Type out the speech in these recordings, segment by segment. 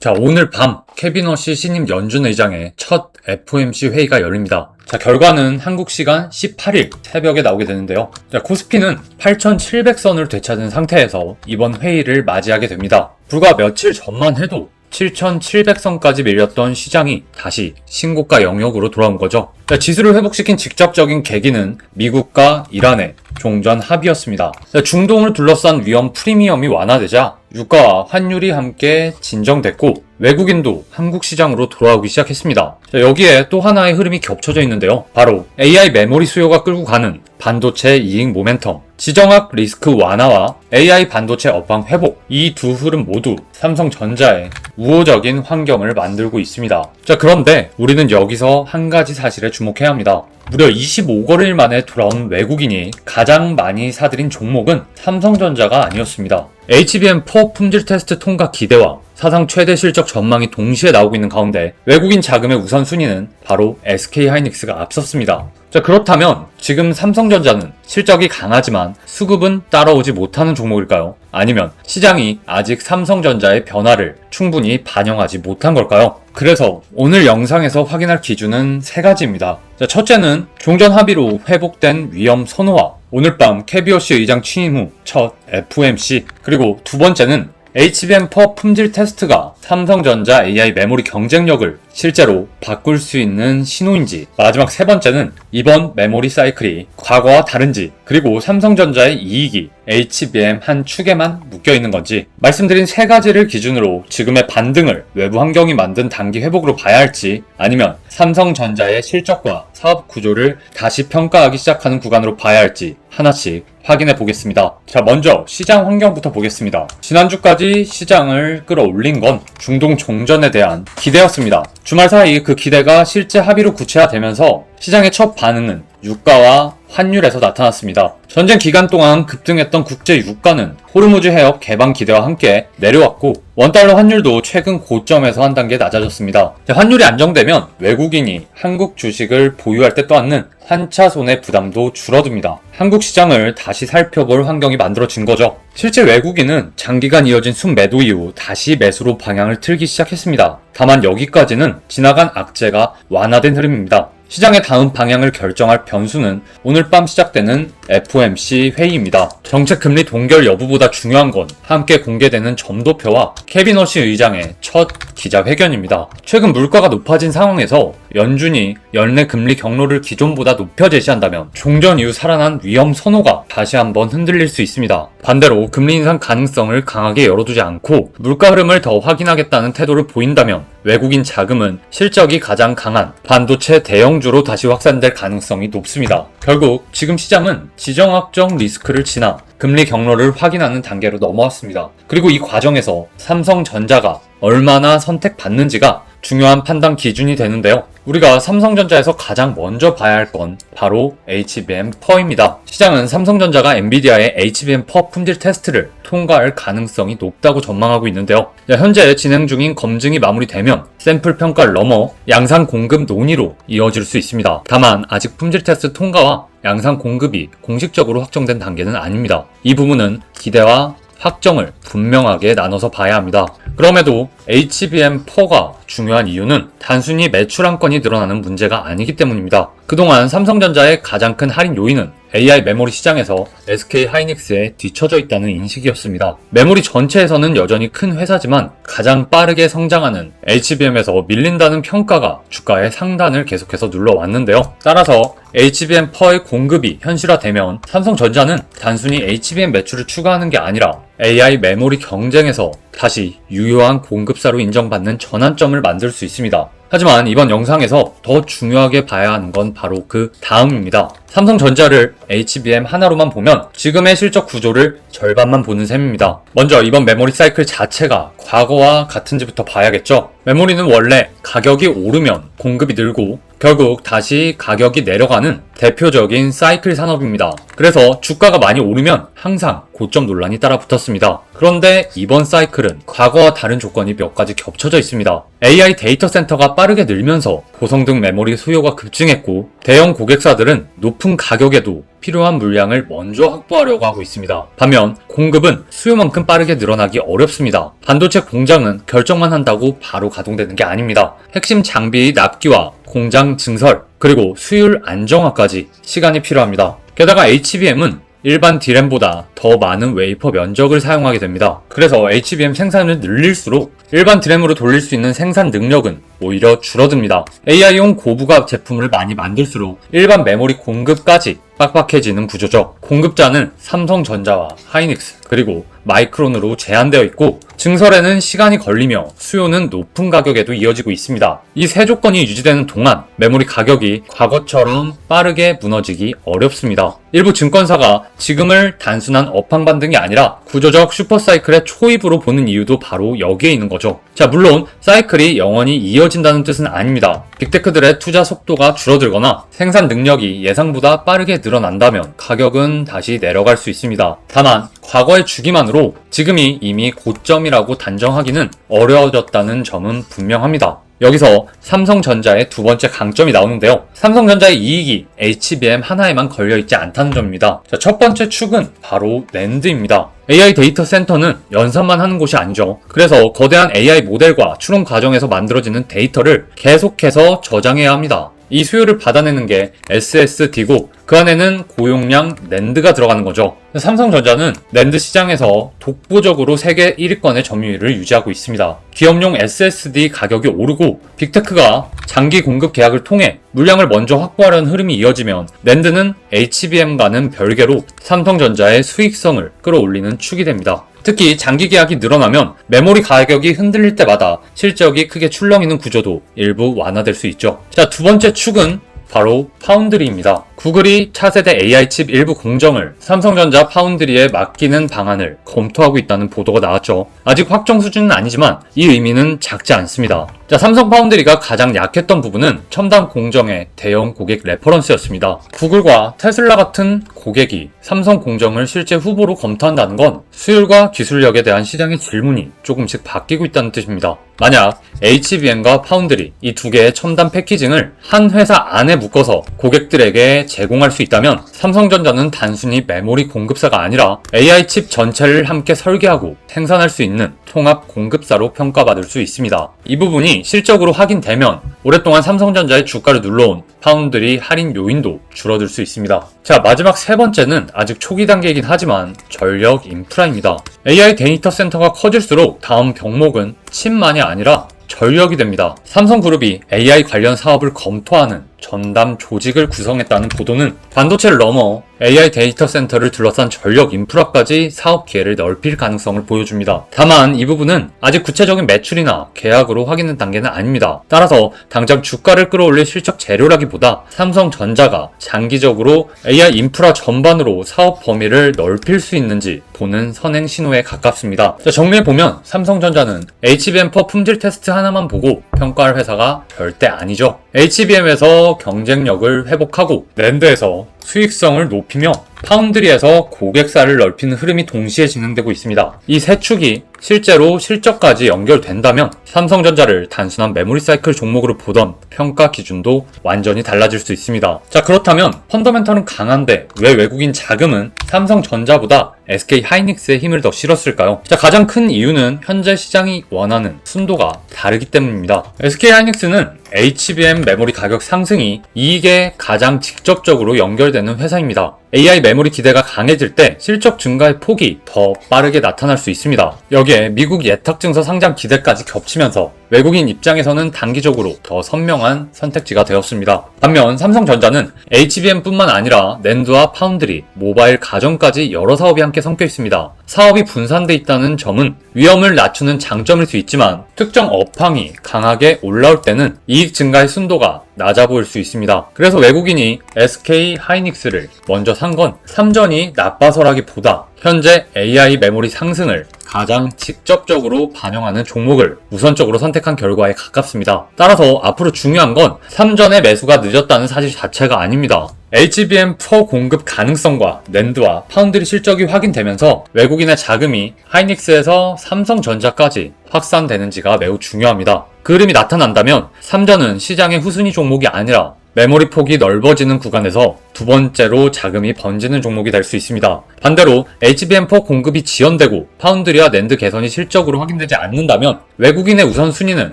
자, 오늘 밤 캐비너시 신임 연준 의장의 첫 FOMC 회의가 열립니다. 자, 결과는 한국 시간 18일 새벽에 나오게 되는데요. 자, 코스피는 8,700선을 되찾은 상태에서 이번 회의를 맞이하게 됩니다. 불과 며칠 전만 해도 7,700선까지 밀렸던 시장이 다시 신고가 영역으로 돌아온 거죠. 자, 지수를 회복시킨 직접적인 계기는 미국과 이란의 종전 합의였습니다. 자, 중동을 둘러싼 위험 프리미엄이 완화되자 유가와 환율이 함께 진정됐고 외국인도 한국 시장으로 돌아오기 시작했습니다. 자, 여기에 또 하나의 흐름이 겹쳐져 있는데요. 바로 AI 메모리 수요가 끌고 가는 반도체 이익 모멘텀, 지정학 리스크 완화와 AI 반도체 업황 회복, 이 두 흐름 모두 삼성전자에 우호적인 환경을 만들고 있습니다. 자, 그런데 우리는 여기서 한 가지 사실에 주목해야 합니다. 무려 25거래일 만에 돌아온 외국인이 가장 많이 사들인 종목은 삼성전자가 아니었습니다. HBM4 품질 테스트 통과 기대와 사상 최대 실적 전망이 동시에 나오고 있는 가운데 외국인 자금의 우선순위는 바로 SK하이닉스가 앞섰습니다. 자, 그렇다면 지금 삼성전자는 실적이 강하지만 수급은 따라오지 못하는 종목일까요? 아니면 시장이 아직 삼성전자의 변화를 충분히 반영하지 못한 걸까요? 그래서 오늘 영상에서 확인할 기준은 세 가지입니다. 자, 첫째는 종전 합의로 회복된 위험 선호와 오늘 밤 캐비너시 의장 취임 후 첫 FOMC, 그리고 두 번째는 HBM4 품질 테스트가 삼성전자 AI 메모리 경쟁력을 실제로 바꿀 수 있는 신호인지, 마지막 세 번째는 이번 메모리 사이클이 과거와 다른지, 그리고 삼성전자의 이익이 HBM 한 축에만 묶여있는 건지, 말씀드린 세 가지를 기준으로 지금의 반등을 외부 환경이 만든 단기 회복으로 봐야 할지, 아니면 삼성전자의 실적과 사업 구조를 다시 평가하기 시작하는 구간으로 봐야 할지 하나씩 확인해 보겠습니다. 자, 먼저 시장 환경부터 보겠습니다. 지난주까지 시장을 끌어올린 건 중동 종전에 대한 기대였습니다. 주말 사이 그 기대가 실제 합의로 구체화되면서 시장의 첫 반응은 유가와 환율에서 나타났습니다. 전쟁 기간 동안 급등했던 국제 유가는 호르무즈 해협 개방 기대와 함께 내려왔고 원달러 환율도 최근 고점에서 한 단계 낮아졌습니다. 환율이 안정되면 외국인이 한국 주식을 보유할 때 떠안는 환차 손해 부담도 줄어듭니다. 한국 시장을 다시 살펴볼 환경이 만들어진 거죠. 실제 외국인은 장기간 이어진 순매도 이후 다시 매수로 방향을 틀기 시작했습니다. 다만 여기까지는 지나간 악재가 완화된 흐름입니다. 시장의 다음 방향을 결정할 변수는 오늘 밤 시작되는 FOMC 회의입니다. 정책 금리 동결 여부보다 중요한 건 함께 공개되는 점도표와 캐비너시 의장의 첫 기자회견입니다. 최근 물가가 높아진 상황에서 연준이 연내 금리 경로를 기존보다 높여 제시한다면 종전 이후 살아난 위험 선호가 다시 한번 흔들릴 수 있습니다. 반대로 금리 인상 가능성을 강하게 열어두지 않고 물가 흐름을 더 확인하겠다는 태도를 보인다면 외국인 자금은 실적이 가장 강한 반도체 대형주로 다시 확산될 가능성이 높습니다. 결국 지금 시장은 지정학적 리스크를 지나 금리 경로를 확인하는 단계로 넘어왔습니다. 그리고 이 과정에서 삼성전자가 얼마나 선택받는지가 중요한 판단 기준이 되는데요. 우리가 삼성전자에서 가장 먼저 봐야 할 건 바로 HBM4입니다. 시장은 삼성전자가 엔비디아의 HBM4 품질 테스트를 통과할 가능성이 높다고 전망하고 있는데요. 현재 진행 중인 검증이 마무리되면 샘플 평가를 넘어 양산 공급 논의로 이어질 수 있습니다. 다만 아직 품질 테스트 통과와 양산 공급이 공식적으로 확정된 단계는 아닙니다. 이 부분은 기대와 확정을 분명하게 나눠서 봐야 합니다. 그럼에도 HBM4가 중요한 이유는 단순히 매출 한 건이 늘어나는 문제가 아니기 때문입니다. 그동안 삼성전자의 가장 큰 할인 요인은 AI 메모리 시장에서 SK하이닉스에 뒤처져 있다는 인식이었습니다. 메모리 전체에서는 여전히 큰 회사지만 가장 빠르게 성장하는 HBM에서 밀린다는 평가가 주가의 상단을 계속해서 눌러왔는데요. 따라서 HBM4의 공급이 현실화되면 삼성전자는 단순히 HBM 매출을 추가하는 게 아니라 AI 메모리 경쟁에서 다시 유효한 공급사로 인정받는 전환점을 만들 수 있습니다. 하지만 이번 영상에서 더 중요하게 봐야 하는 건 바로 그 다음입니다. 삼성전자를 HBM 하나로만 보면 지금의 실적 구조를 절반만 보는 셈입니다. 먼저 이번 메모리 사이클 자체가 과거와 같은지부터 봐야겠죠. 메모리는 원래 가격이 오르면 공급이 늘고 결국 다시 가격이 내려가는 대표적인 사이클 산업입니다. 그래서 주가가 많이 오르면 항상 고점 논란이 따라 붙었습니다. 그런데 이번 사이클은 과거와 다른 조건이 몇 가지 겹쳐져 있습니다. AI 데이터 센터가 빠르게 늘면서 고성능 메모리 수요가 급증했고 대형 고객사들은 높은 가격에도 필요한 물량을 먼저 확보하려고 하고 있습니다. 반면 공급은 수요만큼 빠르게 늘어나기 어렵습니다. 반도체 공장은 결정만 한다고 바로 가동되는 게 아닙니다. 핵심 장비 납기와 공장 증설, 그리고 수율 안정화까지 시간이 필요합니다. 게다가 HBM은 일반 D램보다 더 많은 웨이퍼 면적을 사용하게 됩니다. 그래서 HBM 생산을 늘릴수록 일반 D램으로 돌릴 수 있는 생산 능력은 오히려 줄어듭니다. AI용 고부가 제품을 많이 만들수록 일반 메모리 공급까지 빡빡해지는 구조죠. 공급자는 삼성전자와 하이닉스 그리고 마이크론으로 제한되어 있고 증설에는 시간이 걸리며 수요는 높은 가격에도 이어지고 있습니다. 이 세 조건이 유지되는 동안 메모리 가격이 과거처럼 빠르게 무너지기 어렵습니다. 일부 증권사가 지금을 단순한 업황 반등이 아니라 구조적 슈퍼사이클의 초입으로 보는 이유도 바로 여기에 있는 거죠. 자, 물론 사이클이 영원히 이어진다는 뜻은 아닙니다. 빅테크들의 투자 속도가 줄어들거나 생산 능력이 예상보다 빠르게 늘어난다면 가격은 다시 내려갈 수 있습니다. 다만 과거의 주기만으로 지금이 이미 고점이라고 단정하기는 어려워졌다는 점은 분명합니다. 여기서 삼성전자의 두 번째 강점이 나오는데요. 삼성전자의 이익이 HBM 하나에만 걸려있지 않다는 점입니다. 자, 첫 번째 축은 바로 낸드입니다. AI 데이터 센터는 연산만 하는 곳이 아니죠. 그래서 거대한 AI 모델과 추론 과정에서 만들어지는 데이터를 계속해서 저장해야 합니다. 이 수요를 받아내는 게 SSD고 그 안에는 고용량 낸드가 들어가는 거죠. 삼성전자는 낸드 시장에서 독보적으로 세계 1위권의 점유율을 유지하고 있습니다. 기업용 SSD 가격이 오르고 빅테크가 장기 공급 계약을 통해 물량을 먼저 확보하려는 흐름이 이어지면 낸드는 HBM과는 별개로 삼성전자의 수익성을 끌어올리는 축이 됩니다. 특히 장기 계약이 늘어나면 메모리 가격이 흔들릴 때마다 실적이 크게 출렁이는 구조도 일부 완화될 수 있죠. 자, 두 번째 축은 바로 파운드리입니다. 구글이 차세대 AI 칩 일부 공정을 삼성전자 파운드리에 맡기는 방안을 검토하고 있다는 보도가 나왔죠. 아직 확정 수준은 아니지만 이 의미는 작지 않습니다. 자, 삼성 파운드리가 가장 약했던 부분은 첨단 공정의 대형 고객 레퍼런스였습니다. 구글과 테슬라 같은 고객이 삼성 공정을 실제 후보로 검토한다는 건 수율과 기술력에 대한 시장의 질문이 조금씩 바뀌고 있다는 뜻입니다. 만약 HBM과 파운드리 이 두 개의 첨단 패키징을 한 회사 안에 묶어서 고객들에게 제공할 수 있다면 삼성전자는 단순히 메모리 공급사가 아니라 AI 칩 전체를 함께 설계하고 생산할 수 있는 통합 공급사로 평가받을 수 있습니다. 이 부분이 실적으로 확인되면 오랫동안 삼성전자의 주가를 눌러온 파운드리 할인 요인도 줄어들 수 있습니다. 자, 마지막 세 번째는 아직 초기 단계이긴 하지만 전력 인프라입니다. AI 데이터 센터가 커질수록 다음 병목은 칩만이 아니라 전력이 됩니다. 삼성그룹이 AI 관련 사업을 검토하는 전담 조직을 구성했다는 보도는 반도체를 넘어 AI 데이터 센터를 둘러싼 전력 인프라까지 사업 기회를 넓힐 가능성을 보여줍니다. 다만 이 부분은 아직 구체적인 매출이나 계약으로 확인된 단계는 아닙니다. 따라서 당장 주가를 끌어올릴 실적 재료라기보다 삼성전자가 장기적으로 AI 인프라 전반으로 사업 범위를 넓힐 수 있는지 보는 선행 신호에 가깝습니다. 자, 정리해보면 삼성전자는 HBM4 품질 테스트 하나만 보고 평가할 회사가 절대 아니죠. HBM에서 경쟁력을 회복하고 낸드에서 수익성을 높이며 파운드리에서 고객사를 넓히는 흐름이 동시에 진행되고 있습니다. 이 세 축이 실제로 실적까지 연결된다면 삼성전자를 단순한 메모리 사이클 종목으로 보던 평가 기준도 완전히 달라질 수 있습니다. 자, 그렇다면 펀더멘털은 강한데 왜 외국인 자금은 삼성전자보다 SK 하이닉스에 힘을 더 실었을까요? 자, 가장 큰 이유는 현재 시장이 원하는 순도가 다르기 때문입니다. SK 하이닉스는 HBM 메모리 가격 상승이 이익에 가장 직접적으로 연결되는 회사입니다. AI 메모리 기대가 강해질 때 실적 증가의 폭이 더 빠르게 나타날 수 있습니다. 여기에 미국 예탁증서 상장 기대까지 겹치면서 외국인 입장에서는 단기적으로 더 선명한 선택지가 되었습니다. 반면 삼성전자는 HBM뿐만 아니라 낸드와 파운드리, 모바일 가전까지 여러 사업이 함께 섞여 있습니다. 사업이 분산돼 있다는 점은 위험을 낮추는 장점일 수 있지만 특정 업황이 강하게 올라올 때는 이익 증가의 순도가 낮아 보일 수 있습니다. 그래서 외국인이 SK 하이닉스를 먼저 산 건 삼전이 나빠서라기보다 현재 AI 메모리 상승을 가장 직접적으로 반영하는 종목을 우선적으로 선택한 결과에 가깝습니다. 따라서 앞으로 중요한 건 삼전의 매수가 늦었다는 사실 자체가 아닙니다. HBM4 공급 가능성과 낸드와 파운드리 실적이 확인되면서 외국인의 자금이 하이닉스에서 삼성전자까지 확산되는지가 매우 중요합니다. 그 흐름이 나타난다면 삼전은 시장의 후순위 종목이 아니라 메모리 폭이 넓어지는 구간에서 두 번째로 자금이 번지는 종목이 될 수 있습니다. 반대로 HBM4 공급이 지연되고 파운드리와 낸드 개선이 실적으로 확인되지 않는다면 외국인의 우선순위는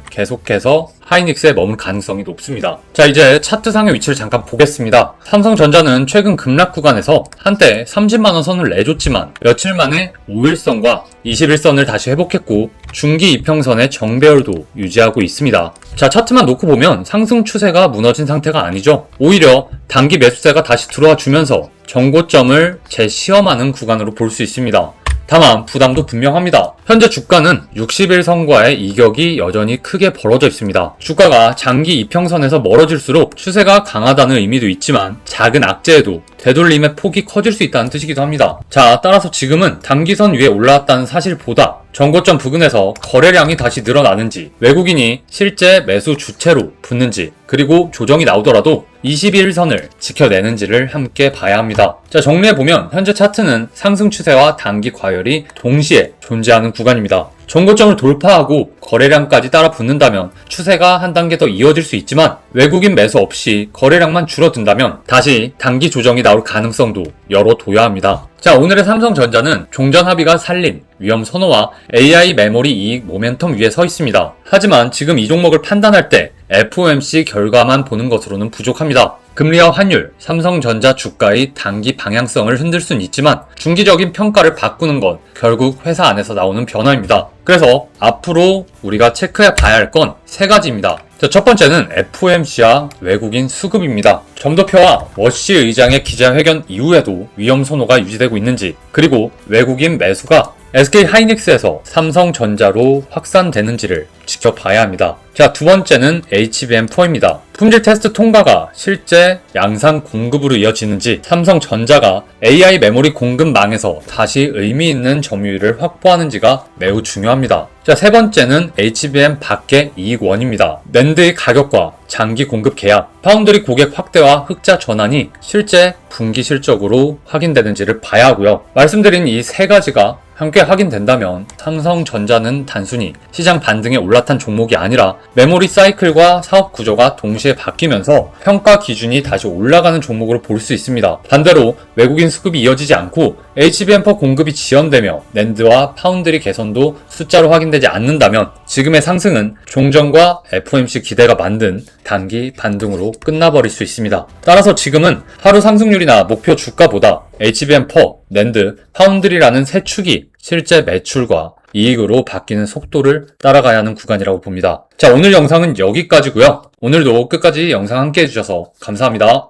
계속해서 하이닉스에 머물 가능성이 높습니다. 자, 이제 차트상의 위치를 잠깐 보겠습니다. 삼성전자는 최근 급락 구간에서 한때 30만원 선을 내줬지만 며칠 만에 5일선과 21선을 다시 회복했고 중기 이평선의 정배열도 유지하고 있습니다. 자, 차트만 놓고 보면 상승 추세가 무너진 상태가 아니죠. 오히려 단기 매수세가 다시 들어와 주면서 정고점을 재시험하는 구간으로 볼 수 있습니다. 다만 부담도 분명합니다. 현재 주가는 60일선과의 이격이 여전히 크게 벌어져 있습니다. 주가가 장기 이평선에서 멀어질수록 추세가 강하다는 의미도 있지만 작은 악재에도 되돌림의 폭이 커질 수 있다는 뜻이기도 합니다. 자, 따라서 지금은 단기선 위에 올라왔다는 사실보다 정고점 부근에서 거래량이 다시 늘어나는지, 외국인이 실제 매수 주체로 붙는지, 그리고 조정이 나오더라도 21선을 지켜내는지를 함께 봐야 합니다. 자, 정리해보면 현재 차트는 상승 추세와 단기 과열이 동시에 존재하는 구간입니다. 정고점을 돌파하고 거래량까지 따라 붙는다면 추세가 한 단계 더 이어질 수 있지만 외국인 매수 없이 거래량만 줄어든다면 다시 단기 조정이 나올 가능성도 열어둬야 합니다. 자, 오늘의 삼성전자는 종전 합의가 살림, 위험 선호와 AI 메모리 이익 모멘텀 위에 서 있습니다. 하지만 지금 이 종목을 판단할 때 FOMC 결과만 보는 것으로는 부족합니다. 금리와 환율, 삼성전자 주가의 단기 방향성을 흔들 수는 있지만 중기적인 평가를 바꾸는 건 결국 회사 안에서 나오는 변화입니다. 그래서 앞으로 우리가 체크해 봐야 할 건 세 가지입니다. 첫 번째는 FOMC와 외국인 수급입니다. 점도표와 워시 의장의 기자회견 이후에도 위험 선호가 유지되고 있는지, 그리고 외국인 매수가 SK 하이닉스에서 삼성전자로 확산되는지를 지켜봐야 합니다. 자, 두 번째는 HBM4입니다. 품질 테스트 통과가 실제 양산 공급으로 이어지는지, 삼성전자가 AI 메모리 공급망에서 다시 의미 있는 점유율을 확보하는지가 매우 중요합니다. 자, 세 번째는 HBM 밖의 이익원입니다. 낸드의 가격과 장기 공급 계약, 파운드리 고객 확대와 흑자 전환이 실제 분기 실적으로 확인되는지를 봐야 하고요. 말씀드린 이 세 가지가 함께 확인된다면 삼성전자는 단순히 시장 반등에 올라탄 종목이 아니라 메모리 사이클과 사업 구조가 동시에 바뀌면서 평가 기준이 다시 올라가는 종목으로 볼 수 있습니다. 반대로 외국인 수급이 이어지지 않고 HBM4 공급이 지연되며 낸드와 파운드리 개선도 숫자로 확인되지 않는다면 지금의 상승은 종전과 FOMC 기대가 만든 단기 반등으로 끝나버릴 수 있습니다. 따라서 지금은 하루 상승률이나 목표 주가보다 HBM4, 낸드, 파운드리라는 세 축이 실제 매출과 이익으로 바뀌는 속도를 따라가야 하는 구간이라고 봅니다. 자, 오늘 영상은 여기까지고요. 오늘도 끝까지 영상 함께 해주셔서 감사합니다.